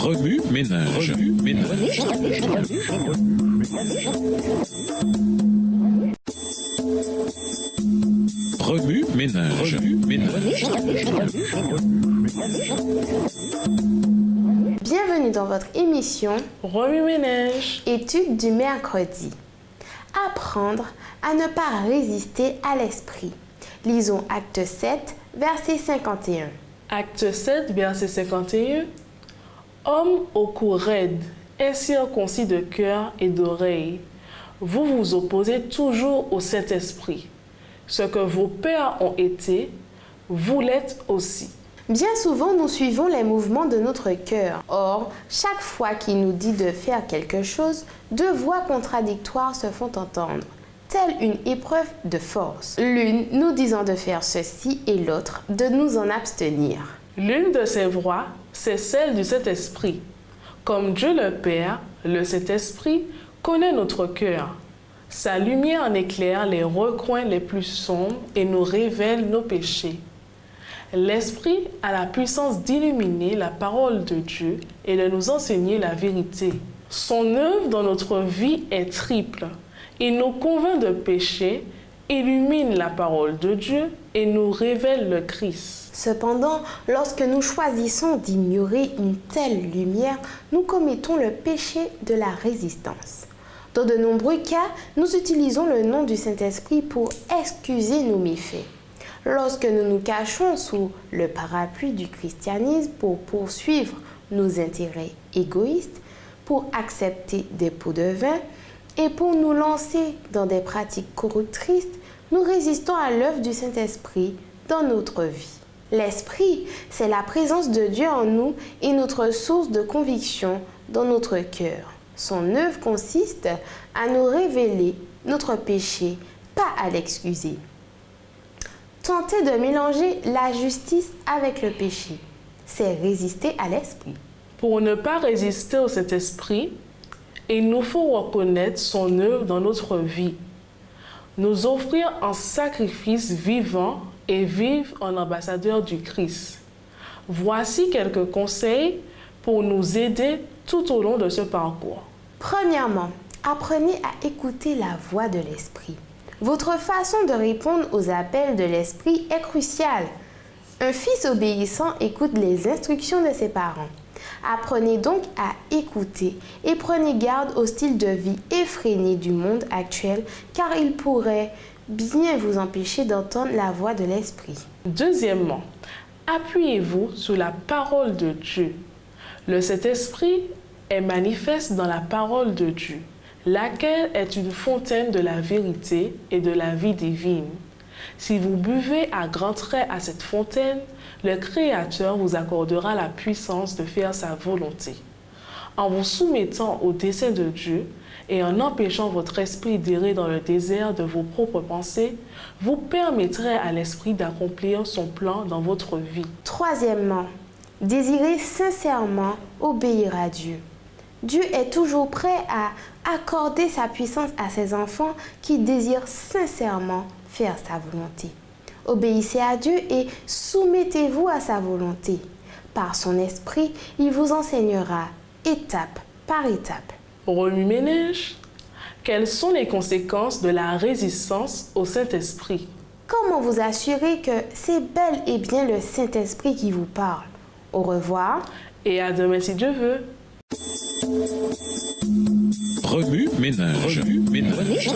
Remue ménage. Remue ménage. Bienvenue dans votre émission Remue ménage. Étude du mercredi. Apprendre à ne pas résister à l'esprit. Lisons Acte 7, verset 51. Acte 7, verset 51. Homme au cou raide, incirconcis de cœur et d'oreille, vous vous opposez toujours au Saint-Esprit. Ce que vos pères ont été, vous l'êtes aussi. Bien souvent, nous suivons les mouvements de notre cœur. Or, chaque fois qu'il nous dit de faire quelque chose, deux voix contradictoires se font entendre, telle une épreuve de force. L'une nous disant de faire ceci et l'autre de nous en abstenir. L'une de ces voix, c'est celle du Saint-Esprit. Comme Dieu le Père, le Saint-Esprit connaît notre cœur. Sa lumière en éclaire les recoins les plus sombres et nous révèle nos péchés. L'Esprit a la puissance d'illuminer la parole de Dieu et de nous enseigner la vérité. Son œuvre dans notre vie est triple. Il nous convainc de péché, illumine la parole de Dieu et nous révèle le Christ. Cependant, lorsque nous choisissons d'ignorer une telle lumière, nous commettons le péché de la résistance. Dans de nombreux cas, nous utilisons le nom du Saint-Esprit pour excuser nos méfaits. Lorsque nous nous cachons sous le parapluie du christianisme pour poursuivre nos intérêts égoïstes, pour accepter des pots de vin et pour nous lancer dans des pratiques corruptrices, nous résistons à l'œuvre du Saint-Esprit dans notre vie. L'Esprit, c'est la présence de Dieu en nous et notre source de conviction dans notre cœur. Son œuvre consiste à nous révéler notre péché, pas à l'excuser. Tenter de mélanger la justice avec le péché, c'est résister à l'Esprit. Pour ne pas résister au Saint-Esprit, il nous faut reconnaître son œuvre dans notre vie, nous offrir en sacrifice vivant et vivre en ambassadeur du Christ. Voici quelques conseils pour nous aider tout au long de ce parcours. Premièrement, apprenez à écouter la voix de l'Esprit. Votre façon de répondre aux appels de l'Esprit est cruciale. Un fils obéissant écoute les instructions de ses parents. Apprenez donc à écouter et prenez garde au style de vie effréné du monde actuel car il pourrait bien vous empêcher d'entendre la voix de l'Esprit. Deuxièmement, appuyez-vous sur la parole de Dieu. Le Saint-Esprit est manifeste dans la parole de Dieu, laquelle est une fontaine de la vérité et de la vie divine. Si vous buvez à grands traits à cette fontaine, le Créateur vous accordera la puissance de faire sa volonté. En vous soumettant au dessein de Dieu et en empêchant votre esprit d'errer dans le désert de vos propres pensées, vous permettrez à l'Esprit d'accomplir son plan dans votre vie. Troisièmement, désirez sincèrement obéir à Dieu. Dieu est toujours prêt à accorder sa puissance à ses enfants qui désirent sincèrement faire sa volonté. Obéissez à Dieu et soumettez-vous à sa volonté. Par son esprit, il vous enseignera étape par étape. Remue ménage. Quelles sont les conséquences de la résistance au Saint-Esprit? Comment vous assurer que c'est bel et bien le Saint-Esprit qui vous parle? Au revoir. Et à demain si Dieu veut. Remue ménage. Remue ménage.